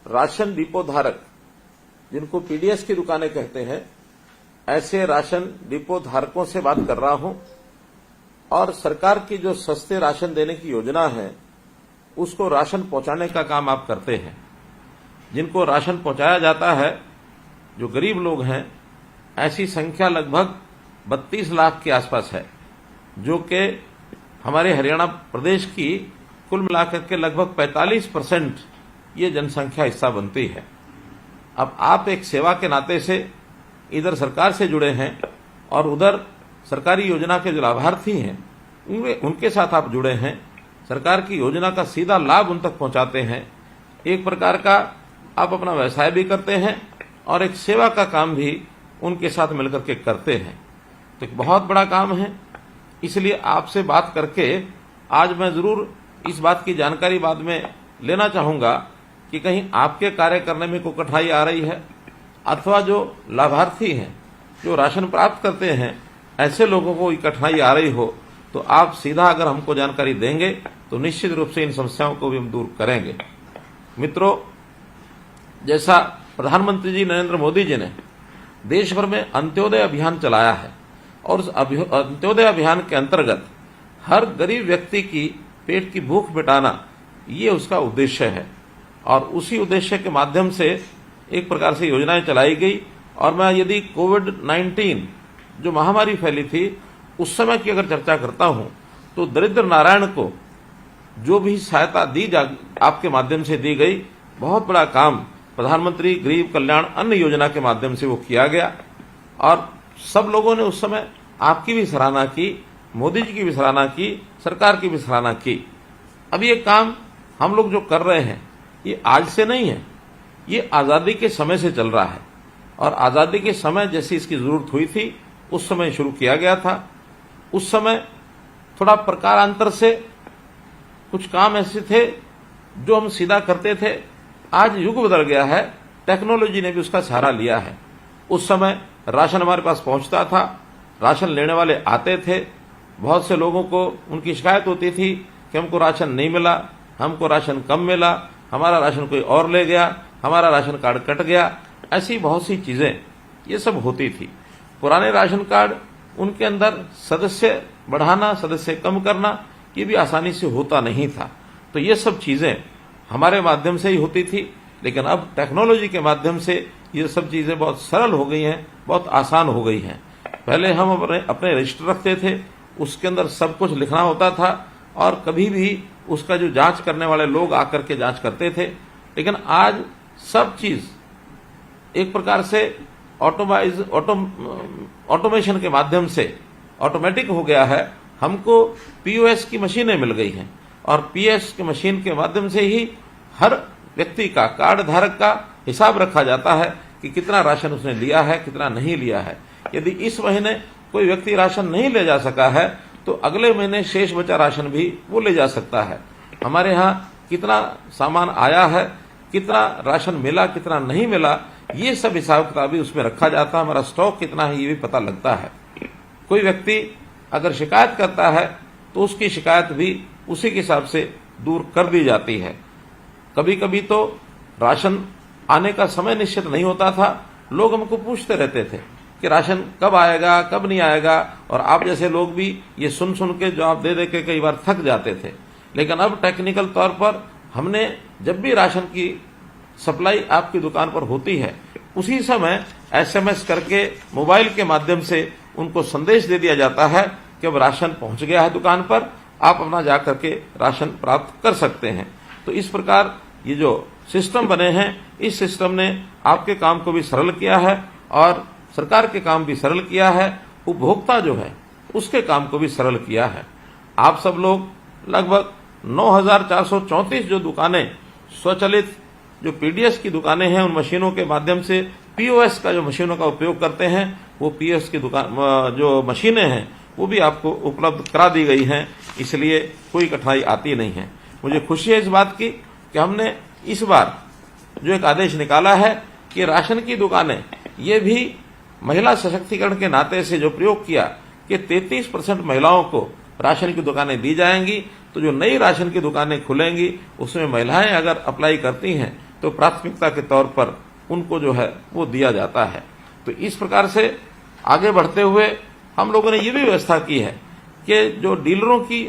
Ration depot धारक, जिनको PDS की दुकानें कहते हैं, ऐसे राशन डिपो धारकों से बात कर रहा हूं और सरकार की जो सस्ते राशन देने की योजना है उसको राशन पहुंचाने का काम आप करते हैं। जिनको राशन पहुंचाया जाता है, जो गरीब लोग हैं, ऐसी संख्या लगभग 32 लाख के आसपास है, जो कि हमारे हरियाणा प्रदेश की कुल मिलाकर के लगभग 45% ये जनसंख्या हिस्सा बनती है। अब आप एक सेवा के नाते से इधर सरकार से जुड़े हैं और उधर सरकारी योजना के जो लाभार्थी हैं उनके साथ आप जुड़े हैं, सरकार की योजना का सीधा लाभ उन तक पहुंचाते हैं। एक प्रकार का आप अपना व्यवसाय भी करते हैं और एक सेवा का काम भी उनके साथ मिलकर के करते हैं। तो एक बहुत बड़ा काम है। इसलिए आपसे बात करके आज मैं जरूर इस बात की जानकारी बाद में लेना चाहूंगा कि कहीं आपके कार्य करने में कोई कठिनाई आ रही है अथवा जो लाभार्थी हैं, जो राशन प्राप्त करते हैं, ऐसे लोगों को कठिनाई आ रही हो तो आप सीधा अगर हमको जानकारी देंगे तो निश्चित रूप से इन समस्याओं को भी हम दूर करेंगे। मित्रों, जैसा प्रधानमंत्री जी नरेंद्र मोदी जी ने देश भर में अंत्योदय अभियान चलाया है और उस अंत्योदय अभियान के अंतर्गत हर गरीब व्यक्ति की पेट की भूख मिटाना ये उसका उद्देश्य है और उसी उद्देश्य के माध्यम से एक प्रकार से योजनाएं चलाई गई। और मैं यदि कोविड-19 जो महामारी फैली थी उस समय की अगर चर्चा करता हूं तो दरिद्र नारायण को जो भी सहायता आपके माध्यम से दी गई, बहुत बड़ा काम प्रधानमंत्री गरीब कल्याण अन्न योजना के माध्यम से वो किया गया और सब लोगों ने उस समय आपकी भी सराहना की, मोदी जी की भी सराहना की, सरकार की भी सराहना की। अब ये काम हम लोग जो कर रहे हैं ये आज से नहीं है, ये आजादी के समय से चल रहा है और आजादी के समय जैसी इसकी जरूरत हुई थी उस समय शुरू किया गया था। उस समय थोड़ा प्रकारांतर से कुछ काम ऐसे थे जो हम सीधा करते थे। आज युग बदल गया है, टेक्नोलॉजी ने भी उसका सहारा लिया है। उस समय राशन हमारे पास पहुंचता था, राशन लेने वाले आते थे, बहुत से लोगों को उनकी शिकायत होती थी कि हमको राशन नहीं मिला, हमको राशन कम मिला, हमारा राशन कोई और ले गया, हमारा राशन कार्ड कट गया। ऐसी बहुत सी चीजें ये सब होती थी। पुराने राशन कार्ड उनके अंदर सदस्य बढ़ाना, सदस्य कम करना ये भी आसानी से होता नहीं था। तो ये सब चीजें हमारे माध्यम से ही होती थी, लेकिन अब टेक्नोलॉजी के माध्यम से ये सब चीजें बहुत सरल हो गई हैं, बहुत आसान हो गई हैं। पहले हम अपने रजिस्टर रखते थे, उसके अंदर सब कुछ लिखना होता था और कभी भी उसका जो जांच करने वाले लोग आकर के जांच करते थे। लेकिन आज सब चीज एक प्रकार से ऑटोमेशन के माध्यम से ऑटोमेटिक हो गया है। हमको पीओएस की मशीनें मिल गई हैं और पीएस की मशीन के माध्यम से ही हर व्यक्ति का, कार्ड धारक का हिसाब रखा जाता है कि कितना राशन उसने लिया है, कितना नहीं लिया है। यदि इस महीने कोई व्यक्ति राशन नहीं ले जा सका है तो अगले महीने शेष बचा राशन भी वो ले जा सकता है। हमारे यहाँ कितना सामान आया है, कितना राशन मिला, कितना नहीं मिला, ये सब हिसाब किताब भी उसमें रखा जाता है। हमारा स्टॉक कितना है ये भी पता लगता है। कोई व्यक्ति अगर शिकायत करता है तो उसकी शिकायत भी उसी के हिसाब से दूर कर दी जाती है। कभी कभी तो राशन आने का समय निश्चित नहीं होता था, लोग हमको पूछते रहते थे कि राशन कब आएगा, कब नहीं आएगा, और आप जैसे लोग भी ये सुन सुन के जवाब दे दे के कई बार थक जाते थे। लेकिन अब टेक्निकल तौर पर हमने जब भी राशन की सप्लाई आपकी दुकान पर होती है उसी समय एसएमएस करके मोबाइल के माध्यम से उनको संदेश दे दिया जाता है कि अब राशन पहुंच गया है दुकान पर, आप अपना जाकर के राशन प्राप्त कर सकते हैं। तो इस प्रकार ये जो सिस्टम बने हैं, इस सिस्टम ने आपके काम को भी सरल किया है और सरकार के काम भी सरल किया है, उपभोक्ता जो है उसके काम को भी सरल किया है। आप सब लोग लगभग 9,434 जो दुकानें स्वचालित जो पीडीएस की दुकानें हैं उन मशीनों के माध्यम से पीओएस का जो मशीनों का उपयोग करते हैं, वो पीओएस की दुकान जो मशीनें हैं वो भी आपको उपलब्ध करा दी गई हैं, इसलिए कोई कठिनाई आती नहीं है। मुझे खुशी है इस बात की कि हमने इस बार जो एक आदेश निकाला है कि राशन की दुकानें ये भी महिला सशक्तिकरण के नाते से जो प्रयोग किया कि 33% महिलाओं को राशन की दुकानें दी जाएंगी। तो जो नई राशन की दुकानें खुलेंगी उसमें महिलाएं अगर अप्लाई करती हैं तो प्राथमिकता के तौर पर उनको जो है वो दिया जाता है। तो इस प्रकार से आगे बढ़ते हुए हम लोगों ने ये भी व्यवस्था की है कि जो डीलरों की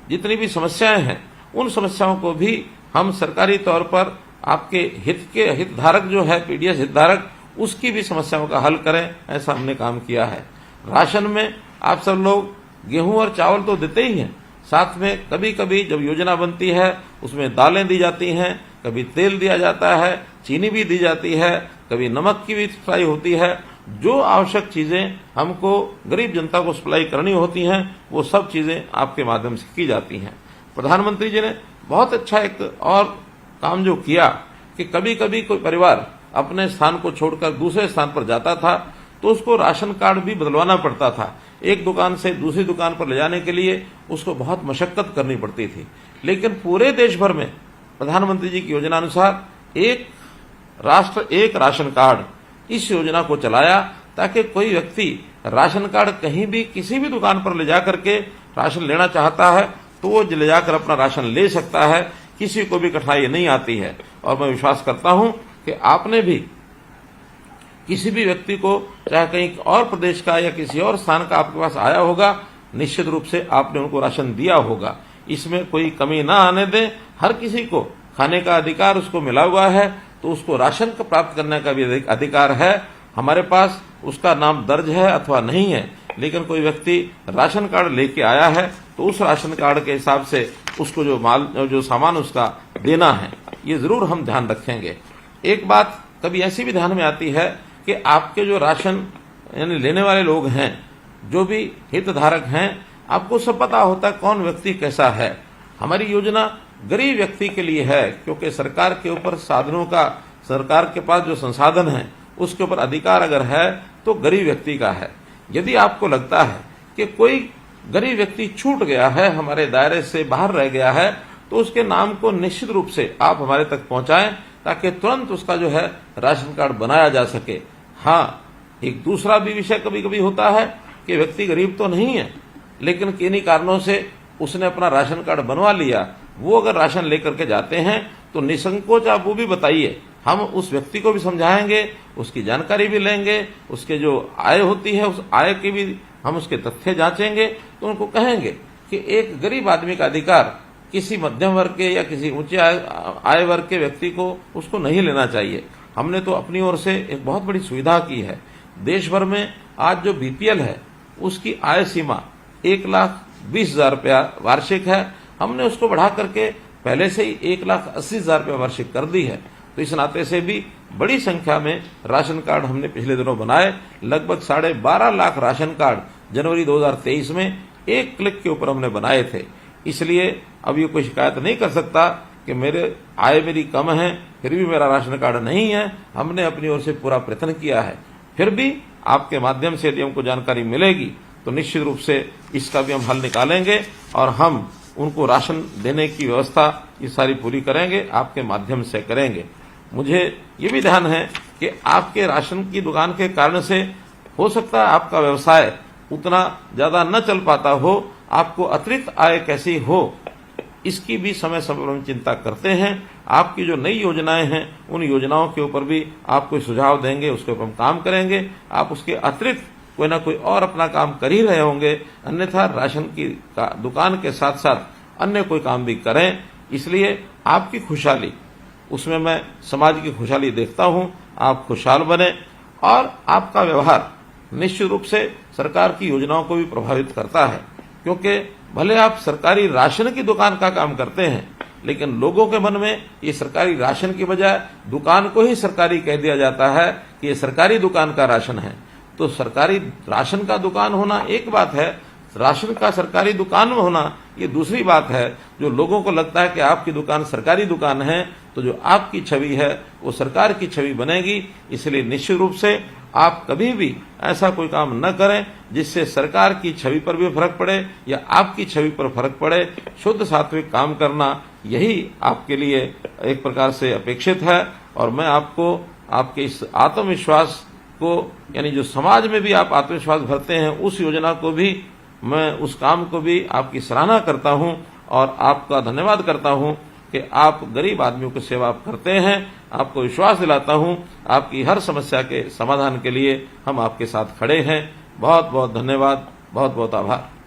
जितनी भी समस्याएं हैं उन समस्याओं को भी हम सरकारी तौर पर आपके हितधारक जो है पीडीएस हितधारक उसकी भी समस्याओं का हल करें, ऐसा हमने काम किया है। राशन में आप सब लोग गेहूं और चावल तो देते ही हैं, साथ में कभी कभी जब योजना बनती है उसमें दालें दी जाती हैं, कभी तेल दिया जाता है, चीनी भी दी जाती है, कभी नमक की भी सप्लाई होती है। जो आवश्यक चीजें हमको गरीब जनता को सप्लाई करनी होती हैं वो सब चीजें आपके माध्यम से की जाती हैं। प्रधानमंत्री जी ने बहुत अच्छा एक और काम जो किया कि कभी कभी कोई परिवार अपने स्थान को छोड़कर दूसरे स्थान पर जाता था तो उसको राशन कार्ड भी बदलवाना पड़ता था। एक दुकान से दूसरी दुकान पर ले जाने के लिए उसको बहुत मशक्कत करनी पड़ती थी। लेकिन पूरे देश भर में प्रधानमंत्री जी की योजना अनुसार एक राष्ट्र एक राशन कार्ड इस योजना को चलाया ताकि कोई व्यक्ति राशन कार्ड कहीं भी किसी भी दुकान पर ले जाकर के राशन लेना चाहता है तो वो ले जाकर अपना राशन ले सकता है, किसी को भी कठिनाई नहीं आती है। और मैं विश्वास करता हूं कि आपने भी किसी भी व्यक्ति को चाहे कहीं और प्रदेश का या किसी और स्थान का आपके पास आया होगा, निश्चित रूप से आपने उनको राशन दिया होगा। इसमें कोई कमी ना आने दें। हर किसी को खाने का अधिकार उसको मिला हुआ है तो उसको राशन का प्राप्त करने का भी अधिकार है। हमारे पास उसका नाम दर्ज है अथवा नहीं है, लेकिन कोई व्यक्ति राशन कार्ड लेके आया है तो उस राशन कार्ड के हिसाब से उसको जो सामान उसका देना है ये जरूर हम ध्यान रखेंगे। एक बात कभी ऐसी भी ध्यान में आती है कि आपके जो राशन यानी लेने वाले लोग हैं, जो भी हितधारक हैं, आपको सब पता होता है कौन व्यक्ति कैसा है। हमारी योजना गरीब व्यक्ति के लिए है क्योंकि सरकार के ऊपर साधनों का, सरकार के पास जो संसाधन है उसके ऊपर अधिकार अगर है तो गरीब व्यक्ति का है। यदि आपको लगता है कि कोई गरीब व्यक्ति छूट गया है, हमारे दायरे से बाहर रह गया है, तो उसके नाम को निश्चित रूप से आप हमारे तक पहुंचाएं ताकि तुरंत उसका जो है राशन कार्ड बनाया जा सके। हाँ, एक दूसरा भी विषय कभी कभी होता है कि व्यक्ति गरीब तो नहीं है लेकिन किन्हीं कारणों से उसने अपना राशन कार्ड बनवा लिया। वो अगर राशन लेकर के जाते हैं तो निसंकोच आप वो भी बताइए, हम उस व्यक्ति को भी समझाएंगे, उसकी जानकारी भी लेंगे, उसके जो आय होती है उस आय की भी हम उसके तथ्य जांचेंगे। तो उनको कहेंगे कि एक गरीब आदमी का अधिकार किसी मध्यम वर्ग के या किसी ऊंचे आय वर्ग के व्यक्ति को उसको नहीं लेना चाहिए। हमने तो अपनी ओर से एक बहुत बड़ी सुविधा की है। देश भर में आज जो बीपीएल है उसकी आय सीमा 1,20,000 रुपया वार्षिक है। हमने उसको बढ़ा करके पहले से ही 1,80,000 रुपया वार्षिक कर दी है। तो इस नाते से भी बड़ी संख्या में राशन कार्ड हमने पिछले दिनों बनाए। लगभग 12.5 लाख राशन कार्ड जनवरी 2023 में एक क्लिक के ऊपर हमने बनाए थे। इसलिए अब ये कोई शिकायत नहीं कर सकता कि मेरी कम है फिर भी मेरा राशन कार्ड नहीं है। हमने अपनी ओर से पूरा प्रयत्न किया है। फिर भी आपके माध्यम से यदि हमको जानकारी मिलेगी तो निश्चित रूप से इसका भी हम हल निकालेंगे और हम उनको राशन देने की व्यवस्था ये सारी पूरी करेंगे, आपके माध्यम से करेंगे। मुझे ये भी ध्यान है कि आपके राशन की दुकान के कारण से हो सकता है आपका व्यवसाय उतना ज्यादा न चल पाता हो, आपको अतिरिक्त आय कैसी हो इसकी भी समय समय पर हम चिंता करते हैं। आपकी जो नई योजनाएं हैं उन योजनाओं के ऊपर भी आप कोई सुझाव देंगे, उसके ऊपर हम काम करेंगे। आप उसके अतिरिक्त कोई ना कोई और अपना काम कर ही रहे होंगे, अन्यथा राशन की दुकान के साथ साथ अन्य कोई काम भी करें। इसलिए आपकी खुशहाली उसमें मैं समाज की खुशहाली देखता हूं। आप खुशहाल बने और आपका व्यवहार निश्चित रूप से सरकार की योजनाओं को भी प्रभावित करता है, क्योंकि भले आप सरकारी राशन की दुकान का काम करते हैं लेकिन लोगों के मन में ये सरकारी राशन की बजाय दुकान को ही सरकारी कह दिया जाता है कि ये सरकारी दुकान का राशन है। तो सरकारी राशन का दुकान होना एक बात है, राशन का सरकारी दुकान में होना ये दूसरी बात है। जो लोगों को लगता है कि आपकी दुकान सरकारी दुकान है तो जो आपकी छवि है वो सरकार की छवि बनेगी। इसलिए निश्चित रूप से आप कभी भी ऐसा कोई काम न करें जिससे सरकार की छवि पर भी फर्क पड़े या आपकी छवि पर फर्क पड़े। शुद्ध सात्विक काम करना यही आपके लिए एक प्रकार से अपेक्षित है। और मैं आपको आपके इस आत्मविश्वास को, यानी जो समाज में भी आप आत्मविश्वास भरते हैं, उस योजना को भी मैं, उस काम को भी आपकी सराहना करता हूं और आपका धन्यवाद करता हूं कि आप गरीब आदमियों की सेवा आप करते हैं। आपको विश्वास दिलाता हूं, आपकी हर समस्या के समाधान के लिए हम आपके साथ खड़े हैं। बहुत बहुत धन्यवाद, बहुत बहुत आभार।